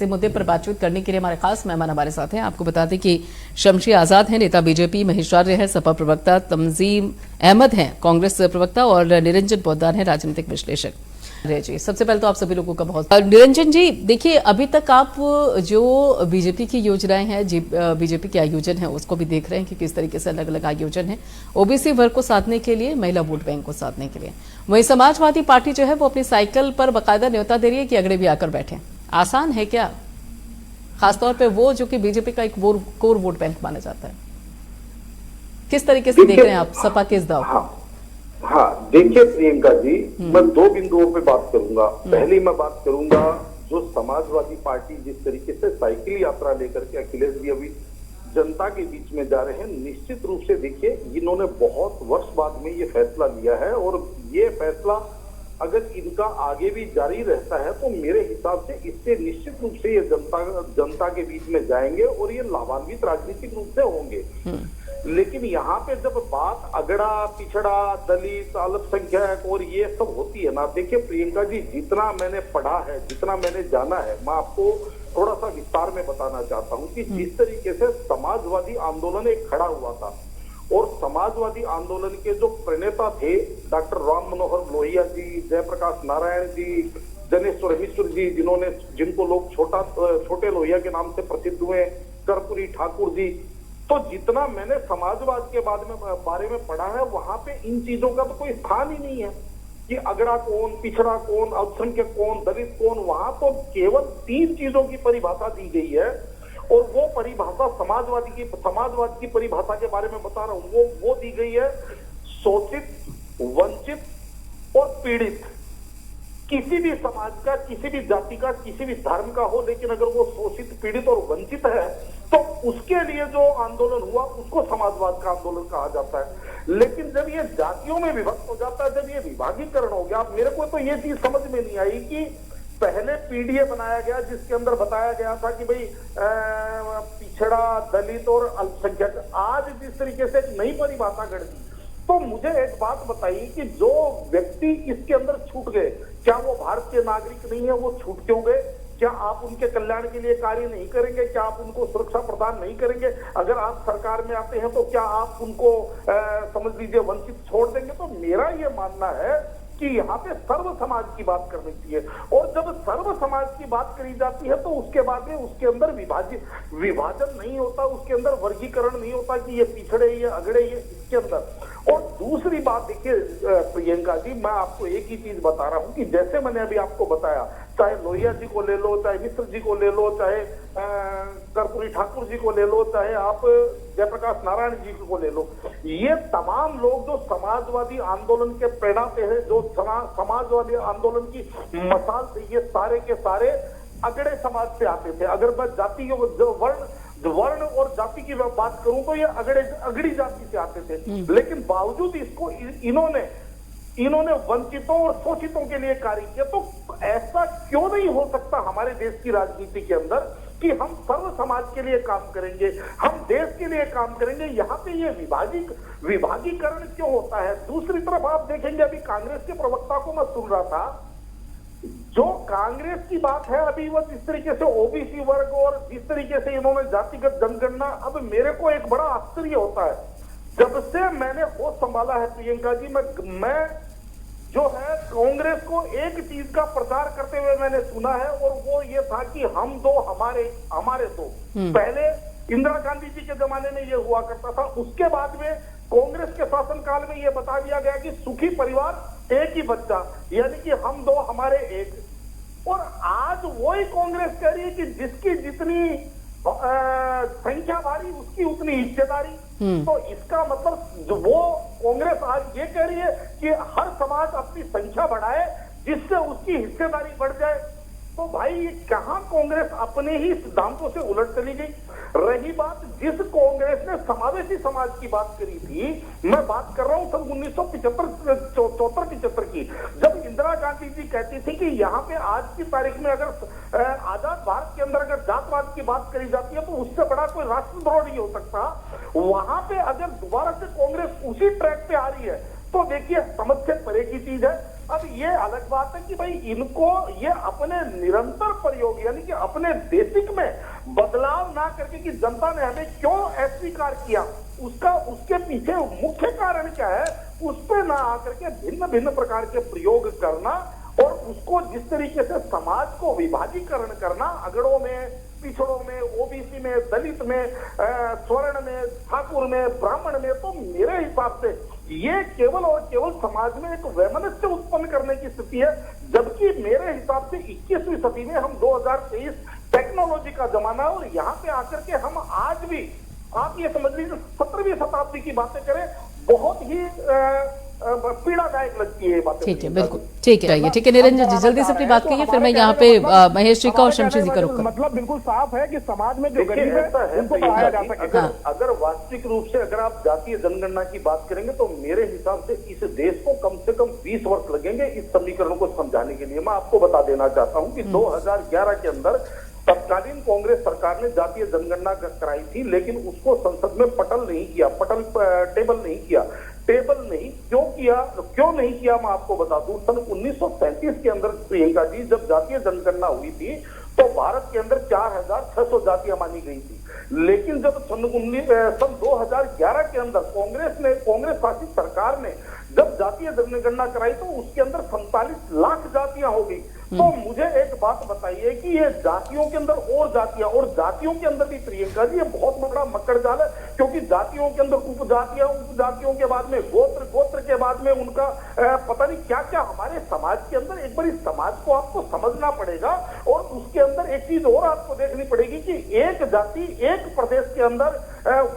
इसी मुद्दे पर बातचीत करने के लिए हमारे खास मेहमान हमारे साथ हैं। आपको बता दें कि शमशी आजाद हैं, नेता बीजेपी, महेश आर्य है, सपा प्रवक्ता, तंजीम अहमद हैं, कांग्रेस प्रवक्ता, और निरंजन पोद्दार हैं, राजनीतिक विश्लेषक। जी, सबसे पहले तो आप सभी लोगों का बहुत निरंजन जी, देखिए अभी तक आप जो बीजेपी की योजनाएं हैं, बीजेपी के आयोजन है, उसको भी देख रहे हैं कि किस तरीके से अलग अलग आयोजन है ओबीसी वर्ग को साधने के लिए, महिला वोट बैंक को साधने के लिए। वहीं समाजवादी पार्टी जो है वो अपनी साइकिल पर बाकायदा न्योता दे रही है कि अगड़े भी आकर बैठे। आसान है क्या, खासतौर पर वो जो कि बीजेपी का एक कोर वोट बैंक माना जाता है? किस तरीके से देख रहे हैं आप सपा के इस दाव? हाँ, देखिए प्रियंका जी, मैं दो बिंदुओं पे बात करूंगा। पहली मैं बात करूंगा जो समाजवादी पार्टी जिस तरीके से साइकिल यात्रा लेकर के अखिलेश जी अभी जनता के बीच में जा रहे हैं, निश्चित रूप से देखिए इन्होंने बहुत वर्ष बाद में ये फैसला लिया है, और ये फैसला अगर इनका आगे भी जारी रहता है तो मेरे हिसाब से इससे निश्चित रूप से ये जनता के बीच में जाएंगे और ये लाभान्वित राजनीतिक रूप से होंगे। लेकिन यहाँ पे जब बात अगड़ा पिछड़ा दलित अल्पसंख्यक और ये सब होती है ना, देखिए प्रियंका जी, जितना मैंने पढ़ा है, जितना मैंने जाना है, मैं आपको थोड़ा सा विस्तार में बताना चाहता हूँ कि जिस तरीके से समाजवादी आंदोलन एक खड़ा हुआ था, और समाजवादी आंदोलन के जो प्रणेता थे डॉक्टर राम मनोहर लोहिया जी, जयप्रकाश नारायण जी, जनेश्वर मिश्र जी, जिनको लोग छोटे लोहिया के नाम से प्रसिद्ध हुए, कर्पूरी ठाकुर जी, तो जितना मैंने समाजवाद के बारे में पढ़ा है, वहां पे इन चीजों का तो कोई स्थान ही नहीं है कि अगड़ा कौन, पिछड़ा कौन, अल्पसंख्यक कौन, दलित कौन। वहां तो केवल 3 चीजों की परिभाषा दी गई है, और वो परिभाषा समाजवाद की परिभाषा के बारे में बता रहा हूं, वो दी गई है शोषित, वंचित और पीड़ित। किसी भी समाज का, किसी भी जाति का, किसी भी धर्म का हो, लेकिन अगर वो शोषित, पीड़ित और वंचित है तो उसके लिए जो आंदोलन हुआ उसको समाजवाद का आंदोलन कहा जाता है। लेकिन जब ये जातियों में विभक्त हो जाता है, जब ये विभागीकरण हो गया, मेरे को तो ये चीज समझ में नहीं आई कि पहले पीडीए बनाया गया जिसके अंदर बताया गया था कि भाई पिछड़ा, दलित और अल्पसंख्यक, आज जिस तरीके से एक नई परिभाषा गढ़ दी, तो मुझे एक बात बताइए कि जो व्यक्ति इसके अंदर छूट गए, क्या वो भारतीय नागरिक नहीं है? वो छूट क्यों गए? क्या आप उनके कल्याण के लिए कार्य नहीं करेंगे? क्या आप उनको सुरक्षा प्रदान नहीं करेंगे? अगर आप सरकार में आते हैं तो क्या आप उनको समझ लीजिए वंचित छोड़ देंगे? तो मेरा ये मानना है कि यहाँ पे सर्व समाज की बात करनी चाहिए, और जब सर्व समाज की बात करी जाती है तो उसके बाद में उसके अंदर विभाजन नहीं होता, उसके अंदर वर्गीकरण नहीं होता कि ये पिछड़े, ये अगड़े, ये इसके अंदर। और दूसरी बात देखिए प्रियंका जी, मैं आपको एक ही चीज बता रहा हूं कि जैसे मैंने अभी आपको बताया, चाहे लोहिया जी को ले लो, चाहे मिश्र जी को ले लो, चाहे कर्पूरी ठाकुर जी को ले लो, चाहे आप जयप्रकाश नारायण जी को ले लो, ये तमाम लोग जो समाजवादी आंदोलन के प्रेरणा पे है, जो समाजवादी आंदोलन की मसाल थे, ये सारे के सारे अगड़े समाज से आते थे। अगर मैं जाति वर्ण और जाति की बात करूं तो ये अगड़ी जाति से आते थे, लेकिन बावजूद इसको इन्होंने वंचितों और शोषितों के लिए कार्य किया। तो ऐसा क्यों नहीं हो सकता हमारे देश की राजनीति के अंदर कि हम सर्व समाज के लिए काम करेंगे, हम देश के लिए काम करेंगे? यहाँ पे ये विभागीकरण क्यों होता है? दूसरी तरफ आप देखेंगे, अभी कांग्रेस के प्रवक्ता को मैं सुन रहा था, जो कांग्रेस की बात है अभी, वो जिस तरीके से ओबीसी वर्ग और जिस तरीके से इन्होंने जातिगत जनगणना, अब मेरे को एक बड़ा आश्चर्य होता है, जब से मैंने होश संभाला है प्रियंका जी, मैं जो है कांग्रेस को एक चीज का प्रचार करते हुए मैंने सुना है, और वो ये था कि हम दो हमारे दो। पहले इंदिरा गांधी जी के जमाने में ये हुआ करता था, उसके बाद में कांग्रेस के शासनकाल में ये बता दिया गया कि सुखी परिवार एक ही बच्चा, यानी कि हम दो हमारे एक। और आज वही कांग्रेस कह रही है कि जिसकी जितनी संख्या भारी उसकी उतनी हिस्सेदारी। तो इसका मतलब जो वो कांग्रेस आज ये कह रही है कि हर समाज अपनी संख्या बढ़ाए जिससे उसकी हिस्सेदारी बढ़ जाए। तो भाई ये कहां कांग्रेस अपने ही सिद्धांतों से उलट चली गई। रही बात जिस कांग्रेस ने समावेशी समाज की बात करी थी, मैं बात कर रहा हूं सन 1974-75 की, जब इंदिरा गांधी जी कहती थी कि यहाँ पे आज की तारीख में अगर आजाद भारत के अंदर अगर जातवाद की बात करी जाती है तो उससे बड़ा कोई राष्ट्रद्रोह नहीं हो सकता। वहां पे अगर दोबारा से कांग्रेस उसी ट्रैक पे आ रही है तो देखिए समझ से परे की चीज है। अब ये अलग बात है कि भाई इनको ये अपने निरंतर प्रयोग यानी कि अपने बेसिक में बदलाव ना करके कि जनता ने हमें क्यों अस्वीकार किया, उसके पीछे मुख्य कारण क्या है, उस पे ना आकर के भिन्न भिन्न प्रकार के प्रयोग करना और उसको जिस तरीके से समाज को विभाजीकरण करना, अगड़ों में, पिछड़ों में, ओबीसी में, दलित में, स्वर्ण में, ठाकुर में, ब्राह्मण में, तो मेरे हिसाब से ये केवल और केवल समाज में एक वैमनस्य उत्पन्न करने की स्थिति है। जबकि मेरे हिसाब से 21वीं सदी में हम 2023 टेक्नोलॉजी का जमाना है और यहाँ पे आकर के हम आज भी, आप ये समझ लीजिए 17वीं शताब्दी की बातें करें, बहुत ही पीड़ादायक लगती है बातें। ठीक है, बिल्कुल ठीक है, ठीक है निरंजन जी, जल्दी से अपनी बात कहिए, फिर मैं यहाँ पे महेश जी का और शमशेर जी का रुख करूं। मतलब बिल्कुल साफ है कि समाज में जो गरीब है उनको बढ़ाया जा सके। अगर वास्तविक रूप से अगर आप जातीय जनगणना की बात करेंगे तो मेरे हिसाब से इस देश को कम से कम 20 वर्ष लगेंगे इस समीकरण को समझाने के लिए। मैं आपको बता देना चाहता हूँ कि 2011 के अंदर तत्कालीन कांग्रेस सरकार ने जातीय जनगणना कराई थी, लेकिन उसको संसद में टेबल नहीं क्यों नहीं किया मैं आपको बता दूं। सन 1937 के अंदर प्रियंका जी जब जातीय जनगणना हुई थी तो भारत के अंदर 4600 जातियां मानी गई थी, लेकिन जब सन 2011 के अंदर कांग्रेस शासित सरकार ने जब जातीय जनगणना कराई तो उसके अंदर 47 लाख जातियां हो गई। तो मुझे एक बात बताइए कि ये जातियों के अंदर और जातियों के अंदर भी प्रियंका जी ये बहुत बड़ा मकड़ जाल है, क्योंकि जातियों के अंदर उपजातियों के बाद में गोत्र के बाद में उनका पता नहीं क्या क्या हमारे समाज के अंदर। एक बार इस समाज को आपको समझना पड़ेगा और उसके अंदर एक चीज और आपको देखनी पड़ेगी कि एक जाति एक प्रदेश के अंदर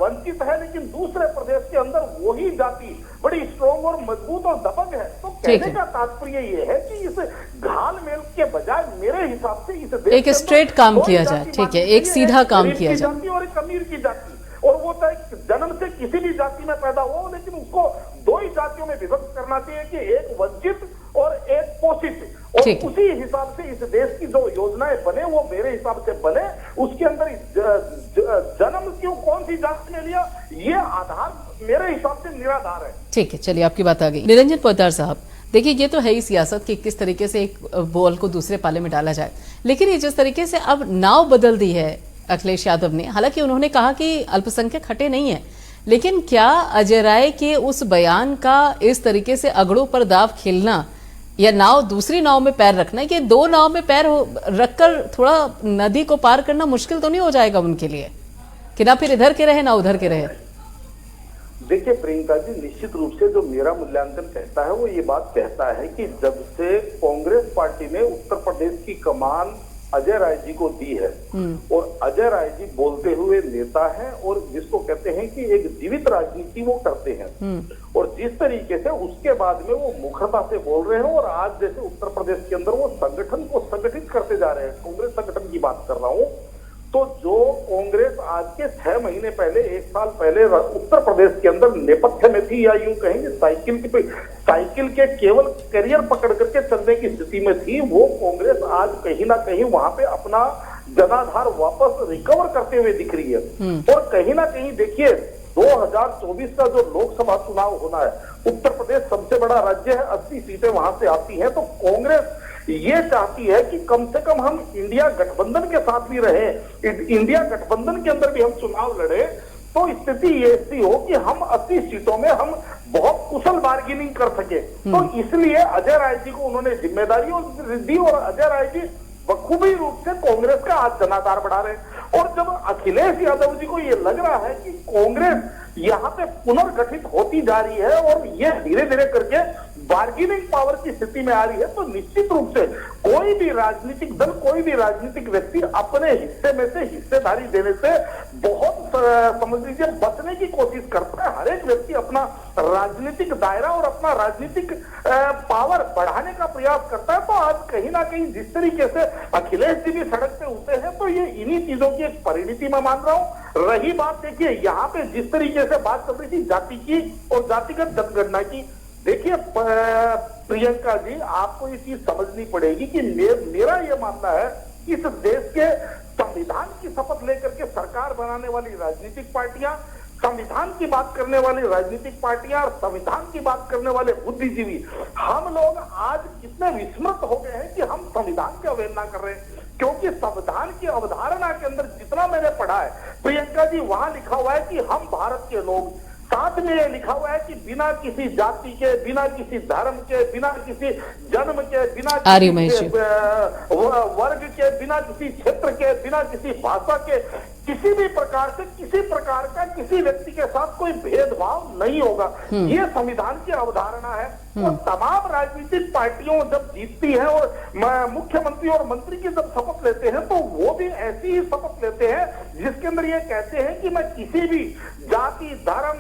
वंचित है, लेकिन दूसरे प्रदेश के अंदर वही जाति बड़ी स्ट्रॉन्ग और मजबूत और दबंग है। तो कहने का तात्पर्य ये है कि इस घाल मेल के बजाय मेरे हिसाब से इस देश एक स्ट्रेट काम किया जाए, ठीक है, एक सीधा काम किया जाए और एक अमीर की जाति, और वो चाहे जन्म से किसी भी जाति में पैदा हो, लेकिन उसको दो ही जातियों में विभक्त करना चाहिए कि एक वंचित और एक पोषित, और उसी हिसाब से इस देश की जो योजनाएं बने वो मेरे हिसाब से बने। उसके अंदर जन्म क्यों कौन सी जाति ने लिया ये आधार मेरे हिसाब से निराधार है। ठीक है, चलिए आपकी बात आ गई। निरंजन पोद्दार साहब, देखिए ये तो है ही सियासत कि किस तरीके से एक बॉल को दूसरे पाले में डाला जाए, लेकिन ये जिस तरीके से अब नाव बदल दी है अखिलेश यादव ने, हालांकि उन्होंने कहा कि अल्पसंख्यक हटे नहीं है, लेकिन क्या अजय राय के उस बयान का इस तरीके से अगड़ों पर दाव खेलना या दूसरी नाव में पैर रखना, कि दो नाव में पैर रखकर थोड़ा नदी को पार करना मुश्किल तो नहीं हो जाएगा उनके लिए, कि ना फिर इधर के रहे ना उधर के रहे? देखिए प्रियंका जी, निश्चित रूप से जो मेरा मूल्यांकन कहता है वो ये बात कहता है कि जब से कांग्रेस पार्टी ने उत्तर प्रदेश की कमान अजय राय जी को दी है, और अजय राय जी बोलते हुए नेता हैं और जिसको कहते हैं कि एक जीवित राजनीति वो करते हैं, और जिस तरीके से उसके बाद में वो मुखरता से बोल रहे हैं, और आज जैसे उत्तर प्रदेश के अंदर वो संगठन को संगठित करते जा रहे हैं, कांग्रेस संगठन की बात कर रहा हूँ, तो जो कांग्रेस आज के 6 महीने पहले, 1 साल पहले उत्तर प्रदेश के अंदर नेपथ्य में थी, या यूं कहेंगे साइकिल के केवल करियर पकड़ करके चलने की स्थिति में थी, वो कांग्रेस आज कहीं ना कहीं वहां पे अपना जनाधार वापस रिकवर करते हुए दिख रही है। और कहीं ना कहीं देखिए 2024 का जो लोकसभा चुनाव होना है, उत्तर प्रदेश सबसे बड़ा राज्य है, 80 सीटें वहां से आती हैं, तो कांग्रेस ये चाहती है कि कम से कम हम इंडिया गठबंधन के साथ भी रहे, इंडिया गठबंधन के अंदर भी हम चुनाव लड़े, तो स्थिति ये ऐसी हो कि हम 80 सीटों में हम बहुत कुशल बार्गेनिंग कर सके। तो इसलिए अजय राय जी को उन्होंने जिम्मेदारी दी, और अजय राय जी बखूबी रूप से कांग्रेस का आज जनाधार बढ़ा रहे हैं। और जब अखिलेश यादव जी को ये लग रहा है कि कांग्रेस यहाँ पे पुनर्गठित होती जा रही है और ये धीरे धीरे करके बार्गेनिंग पावर की स्थिति में आ रही है, तो निश्चित रूप से कोई भी राजनीतिक दल, कोई भी राजनीतिक व्यक्ति अपने हिस्से में से हिस्सेदारी देने से बहुत समझ लीजिए बचने की कोशिश करता है। हर एक व्यक्ति अपना राजनीतिक दायरा और अपना राजनीतिक पावर बढ़ाने का प्रयास करता है। तो आज कहीं ना कहीं जिस तरीके से अखिलेश जी भी सड़क पे उतरे हैं, तो ये इन्हीं चीजों की एक परिणति मैं मान रहा हूँ। रही बात देखिए यहाँ पे जिस तरीके से बात चल रही थी जाति की और जातिगत जनगणना की, देखिए प्रियंका जी, आपको ये चीज समझनी पड़ेगी कि मेरा ये मानना है कि इस देश के संविधान की शपथ लेकर के सरकार बनाने वाली राजनीतिक पार्टियां संविधान की बात करने वाली राजनीतिक पार्टियां और संविधान की बात करने वाले बुद्धिजीवी, हम लोग आज कितने विस्मृत हो गए हैं कि हम संविधान की अवहेलना कर रहे हैं। क्योंकि संविधान की अवधारणा के अंदर जितना मैंने पढ़ा है प्रियंका जी, वहां लिखा हुआ है कि हम भारत के लोग, साथ में ये लिखा हुआ है कि बिना किसी जाति के, बिना किसी धर्म के, बिना किसी जन्म के, बिना किसी वर्ग के, बिना किसी क्षेत्र के, बिना किसी भाषा के, किसी भी प्रकार से किसी प्रकार का किसी व्यक्ति के साथ कोई भेदभाव नहीं होगा। ये संविधान की अवधारणा है। और तमाम राजनीतिक पार्टियों जब जीतती हैं और मुख्यमंत्री और मंत्री की जब शपथ लेते हैं तो वो भी ऐसी ही शपथ लेते हैं जिसके अंदर ये कहते हैं कि मैं किसी भी जाति, धर्म,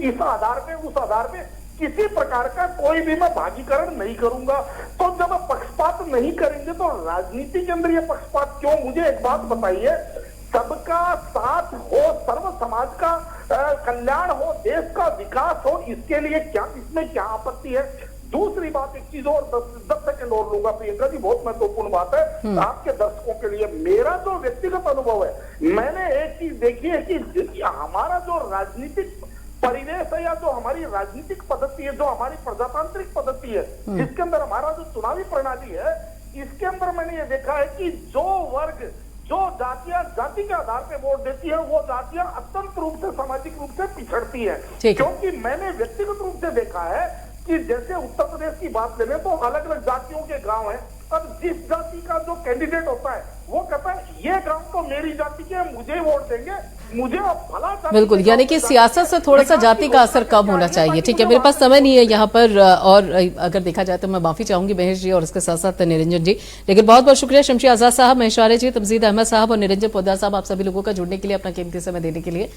इस आधार पे, उस आधार पे किसी प्रकार का कोई भी मैं भागीकरण नहीं करूंगा। तो जब पक्षपात नहीं करेंगे तो राजनीति के अंदर ये पक्षपात क्यों? मुझे एक बात बताइए, सबका साथ हो, सर्व समाज का कल्याण हो, देश का विकास हो, इसके लिए क्या, इसमें क्या आपत्ति है? दूसरी बात, एक चीज और 10 सेकंड और लूंगा प्रियंका जी, बहुत महत्वपूर्ण बात है आपके दर्शकों के लिए। मेरा जो व्यक्तिगत अनुभव है, मैंने एक चीज देखी है कि हमारा जो राजनीतिक परिवेश है या जो हमारी राजनीतिक पद्धति है, जो हमारी प्रजातांत्रिक पद्धति है, जिसके अंदर हमारा जो चुनावी प्रणाली है, इसके अंदर मैंने ये देखा है कि जो वर्ग, जो जातियां जाति के आधार पे वोट देती है, वो जातियां अत्यंत रूप से सामाजिक रूप से पिछड़ती है। क्योंकि मैंने व्यक्तिगत रूप से देखा है कि जैसे उत्तर प्रदेश की बात ले लें तो अलग अलग जातियों के गांव हैं। अब जिस जाति का जो कैंडिडेट होता है वो कहता है ये गांव तो मेरी जाति के, मुझे वोट देंगे, मुझे अब भला। बिल्कुल, यानी कि सियासत से थोड़ा सा जाति का असर कम होना चाहिए। ठीक है, मेरे पास समय नहीं है यहाँ पर, और अगर देखा जाए तो मैं माफी चाहूंगी महेश जी और उसके साथ साथ निरंजन जी। लेकिन बहुत बहुत शुक्रिया शमशी आजाद साहब, महेश आर्य जी, तमजीद अहमद साहब और निरंजन पोद्दार साहब, आप सभी लोगों का जुड़ने के लिए, अपना कीमती समय देने के लिए।